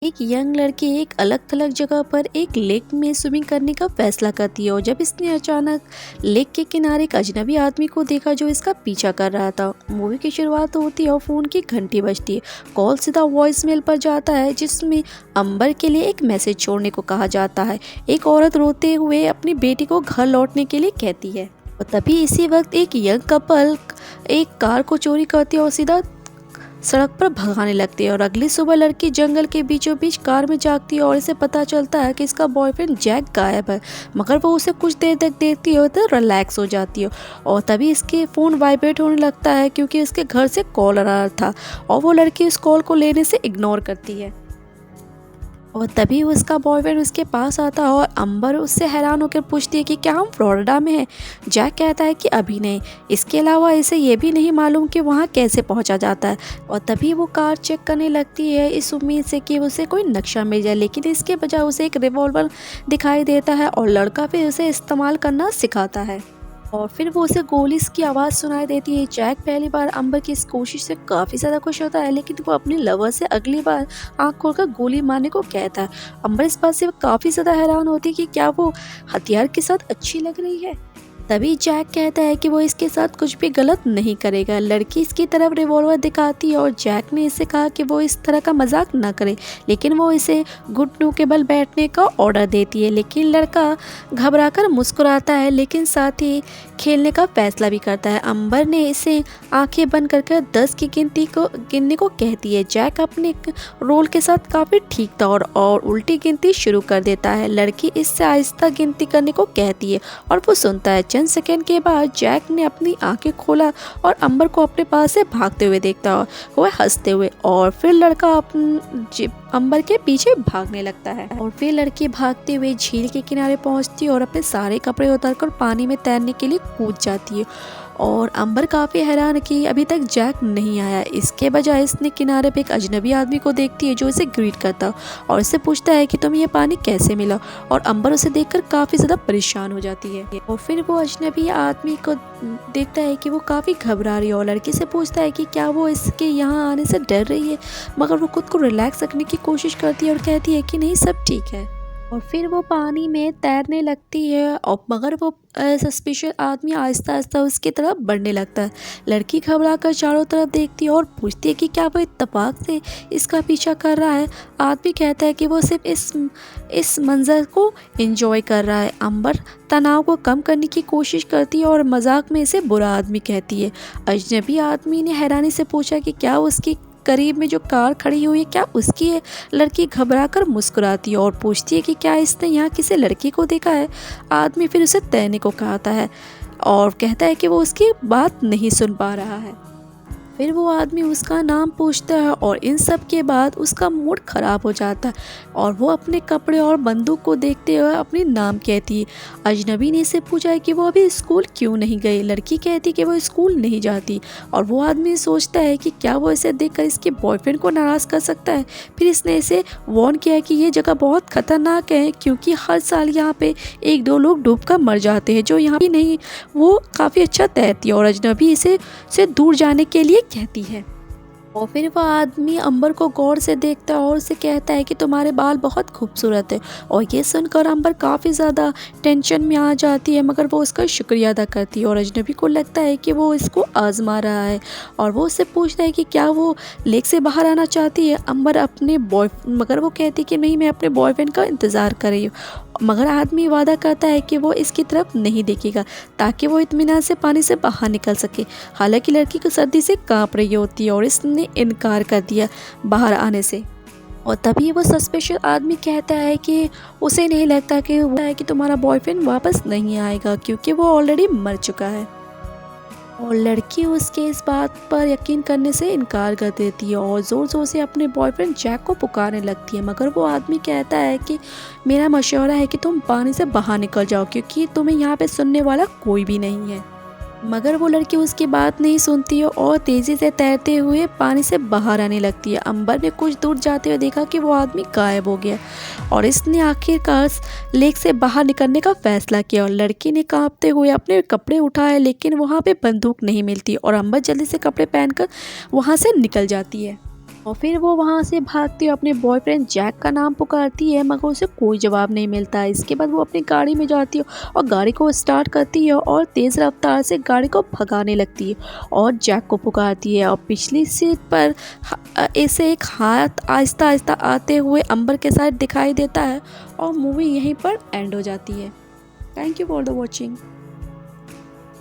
एक यंग लड़की एक अलग थलग जगह पर एक लेक में स्विमिंग करने का फैसला करती है और जब इसने अचानक लेक के किनारे एक अजनबी आदमी को देखा जो इसका पीछा कर रहा था। मूवी की शुरुआत होती है और फोन की घंटी बजती है। कॉल सीधा वॉइस मेल पर जाता है जिसमें अंबर के लिए एक मैसेज छोड़ने को कहा जाता है। एक औरत रोते हुए अपनी बेटी को घर लौटने के लिए कहती है और तभी इसी वक्त एक यंग कपल एक कार को चोरी करती है और सीधा सड़क पर भगाने लगती है। और अगली सुबह लड़की जंगल के बीचों बीच कार में जागती है और इसे पता चलता है कि इसका बॉयफ्रेंड जैक गायब है, मगर वो उसे कुछ देर तक देखती है तो रिलैक्स हो जाती है। और तभी इसके फ़ोन वाइब्रेट होने लगता है क्योंकि इसके घर से कॉल आ रहा था और वो लड़की उस कॉल को लेने से इग्नोर करती है। और तभी उसका बॉयफ्रेंड उसके पास आता है और अंबर उससे हैरान होकर पूछती है कि क्या हम फ्लोरिडा में हैं। जैक कहता है कि अभी नहीं। इसके अलावा इसे ये भी नहीं मालूम कि वहाँ कैसे पहुँचा जाता है। और तभी वो कार चेक करने लगती है इस उम्मीद से कि उसे कोई नक्शा मिल जाए, लेकिन इसके बजाय उसे एक रिवॉल्वर दिखाई देता है और लड़का फिर उसे इस्तेमाल करना सिखाता है और फिर वो उसे गोली की आवाज़ सुनाई देती है। जैक पहली बार अंबर की इस कोशिश से काफ़ी ज़्यादा खुश होता है, लेकिन वो अपने लवर से अगली बार आंख खोलकर गोली मारने को कहता है। अंबर इस बात से काफ़ी ज़्यादा हैरान होती है कि क्या वो हथियार के साथ अच्छी लग रही है। तभी जैक कहता है कि वो इसके साथ कुछ भी गलत नहीं करेगा। लड़की इसकी तरफ रिवॉल्वर दिखाती है और जैक ने इसे कहा कि वो इस तरह का मजाक ना करे, लेकिन वो इसे घुटनों के बल बैठने का ऑर्डर देती है। लेकिन लड़का घबराकर मुस्कुराता है, लेकिन साथ ही खेलने का फैसला भी करता है। अंबर ने इसे आंखें बंद करके 10 की गिनने को कहती है। जैक अपने रोल के साथ काफ़ी ठीक था और उल्टी गिनती शुरू कर देता है। लड़की इससे आहिस्ता गिनती करने को कहती है और वो सुनता है। चंद सेकंड के बाद जैक ने अपनी आंखें खोला और अंबर को अपने पास से भागते हुए देखता हुआ हंसते हुए, और फिर लड़का अंबर के पीछे भागने लगता है। और फिर लड़की भागते हुए झील के किनारे पहुंचती है और अपने सारे कपड़े उतारकर पानी में तैरने के लिए कूद जाती है। और अंबर काफ़ी हैरान कि अभी तक जैक नहीं आया। इसके बजाय इसने किनारे पे एक अजनबी आदमी को देखती है जो इसे ग्रीट करता और इससे पूछता है कि तुम्हें ये पानी कैसे मिला। और अंबर उसे देखकर काफ़ी ज़्यादा परेशान हो जाती है और फिर वो अजनबी आदमी को देखता है कि वो काफ़ी घबरा रही है और लड़की से पूछता है कि क्या वो इसके यहाँ आने से डर रही है, मगर वो खुद को रिलैक्स रखने की कोशिश करती है और कहती है कि नहीं, सब ठीक है। और फिर वो पानी में तैरने लगती है और मगर वो सस्पिशियस आदमी आहिस्ता आहिस्ता उसकी तरफ बढ़ने लगता है। लड़की घबरा कर चारों तरफ देखती है और पूछती है कि क्या वो इत्तेफाक से इसका पीछा कर रहा है। आदमी कहता है कि वो सिर्फ इस मंजर को एंजॉय कर रहा है। अंबर तनाव को कम करने की कोशिश करती है और मजाक में इसे बुरा आदमी कहती है। अजनबी आदमी ने हैरानी से पूछा कि क्या उसकी करीब में जो कार खड़ी हुई है क्या उसकी है। लड़की घबराकर मुस्कुराती है और पूछती है कि क्या इसने यहाँ किसी लड़की को देखा है। आदमी फिर उसे तैरने को कहता है और कहता है कि वो उसकी बात नहीं सुन पा रहा है। फिर वो आदमी उसका नाम पूछता है और इन सब के बाद उसका मूड ख़राब हो जाता है और वो अपने कपड़े और बंदूक को देखते हुए अपनी नाम कहती है। अजनबी ने इससे पूछा है कि वो अभी स्कूल क्यों नहीं गई। लड़की कहती कि वो स्कूल नहीं जाती और वो आदमी सोचता है कि क्या वो इसे देखकर इसके बॉयफ्रेंड को नाराज़ कर सकता है। फिर इसने इसे वार्न किया है कि ये जगह बहुत ख़तरनाक है क्योंकि हर साल यहाँ पे 1-2 लोग डूब कर मर जाते हैं जो यहाँ भी नहीं। वो काफ़ी अच्छा तैरती है और अजनबी इसे से दूर जाने के लिए कहती है। और फिर वह आदमी अंबर को गौर से देखता है और उसे कहता है कि तुम्हारे बाल बहुत खूबसूरत है। और ये सुनकर अंबर काफ़ी ज़्यादा टेंशन में आ जाती है, मगर वो उसका शुक्रिया अदा करती है और अजनबी को लगता है कि वो इसको आजमा रहा है और वो उससे पूछता है कि क्या वो लेक से बाहर आना चाहती है। अंबर मगर वो कहती कि नहीं, मैं अपने बॉयफ्रेंड का इंतज़ार कर रही हूँ। मगर आदमी वादा करता है कि वो इसकी तरफ नहीं देखेगा ताकि वो इत्मीनान से पानी से बाहर निकल सके। हालांकि लड़की को सर्दी से कांप रही होती है और इसने इनकार कर दिया बाहर आने से। और तभी वो सस्पिशियस आदमी कहता है कि उसे नहीं लगता कि तुम्हारा बॉयफ्रेंड वापस नहीं आएगा क्योंकि वो ऑलरेडी मर चुका है। और लड़की उसके इस बात पर यकीन करने से इनकार कर देती है और ज़ोर ज़ोर से अपने बॉयफ्रेंड जैक को पुकारने लगती है। मगर वो आदमी कहता है कि मेरा मशवरा है कि तुम पानी से बाहर निकल जाओ क्योंकि तुम्हें यहाँ पे सुनने वाला कोई भी नहीं है। मगर वो लड़की उसकी बात नहीं सुनती है और तेज़ी से तैरते हुए पानी से बाहर आने लगती है। अंबर ने कुछ दूर जाते हुए देखा कि वो आदमी गायब हो गया और इसने आखिरकार लेक से बाहर निकलने का फैसला किया। और लड़की ने कांपते हुए अपने कपड़े उठाए, लेकिन वहाँ पे बंदूक नहीं मिलती और अंबर जल्दी से कपड़े पहनकर वहाँ से निकल जाती है। और फिर वो वहाँ से भागती हुई अपने बॉयफ्रेंड जैक का नाम पुकारती है, मगर उसे कोई जवाब नहीं मिलता है। इसके बाद वो अपनी गाड़ी में जाती है और गाड़ी को स्टार्ट करती है और तेज़ रफ्तार से गाड़ी को भगाने लगती है और जैक को पुकारती है। और पिछली सीट पर ऐसे एक हाथ आहिस्ता आहिस्ता आते हुए अंबर के साइड दिखाई देता है और मूवी यहीं पर एंड हो जाती है। Thank you for the watching.